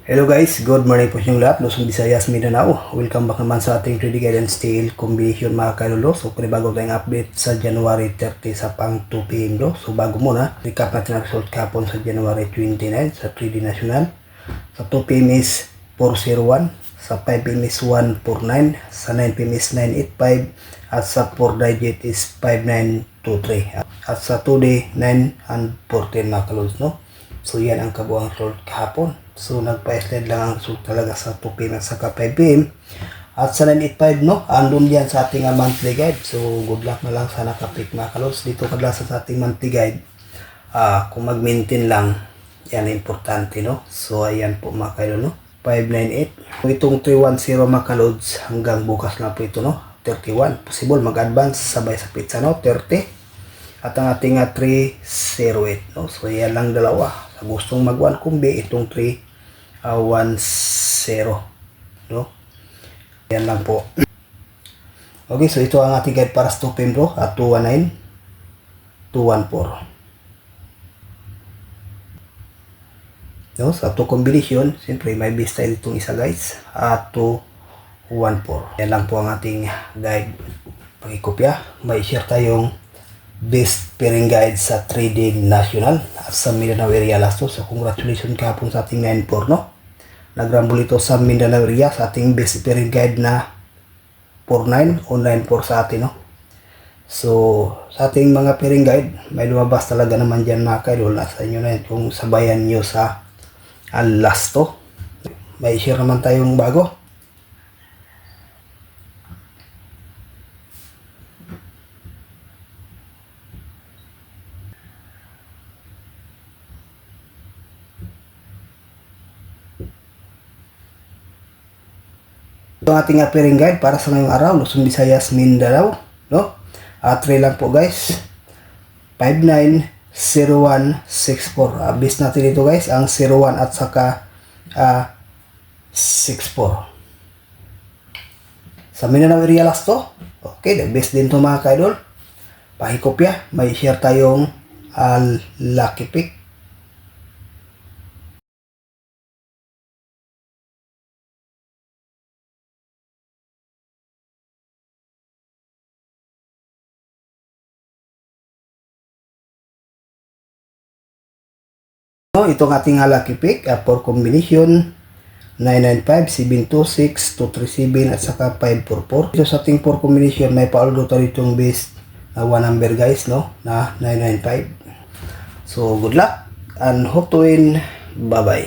Hello guys, good morning po sa inyong lahat, Luzon, Visayas, Mindanao. Welcome back naman sa ating 3D Guidance Style Combination mga kailolo. So panibago tayong update sa January 30 sa pang 2 PM bro. So bago muna, recap natin ang result kahapon sa January 29 sa 3D National. Sa 2 PM is 401, sa 5 PM is 149, sa 9 PM is 985, at sa 4 digit is 5923. At sa 2D, 9 and 14 mga kailolo, no? So yan ang kabuang result kahapon. So nagpa-slide lang ang result talaga sa 2 PM at saka 5 PM. At sa 985 no, andun yan sa ating monthly guide. So good luck na lang sa nakapik mga kalos. Dito kadalasan sa ating monthly guide, kung mag-maintain lang, yan importante no. So ayan po mga kailo no, 598. Kung itong 310 mga kalods, hanggang bukas na po ito no, 31. Possible mag-advance sabay sa pizza no, 30. At ang ating 308 no. So yan lang dalawa. Sa gustong mag-1 kumbi, itong 310 no. Yan lang po. Okay, so ito ang ating guide para sa 2 PM bro, at 219, 214. No, sa 2 combination, siyempre may best style itong isa guys, at 214. Yan lang po ang ating guide. Pakikopya, may share tayong best pairing guide sa 3D National at sa Mindanao area last. So congratulations kahapon sa ating 9-4 no. Nagrambol ito sa Mindanao area sa ating best pairing guide na 4-9 o 9-4 sa atin no. So sa ating mga pairing guide, may lumabas talaga naman dyan mga kailol. Nasa inyo na yun kung sabayan nyo sa last to. May share naman tayong bago. Ito ang ating pairing guide para sa ngayong araw, Luzon, Visayas, Mindanao no? At 3 lang po guys, 590164. Base natin dito guys ang 01 at saka 64 sa Mindanao area last to. Okay, the best din to mga kaidol. Pakikopya, may share tayong lucky pick. Itong ating lucky pick for combination 995, 726, 237 at saka 544. Ito sa ating 4 combination, may pa-although tayo itong base na 1 number guys no, na 995. So good luck and hope to win. Bye bye.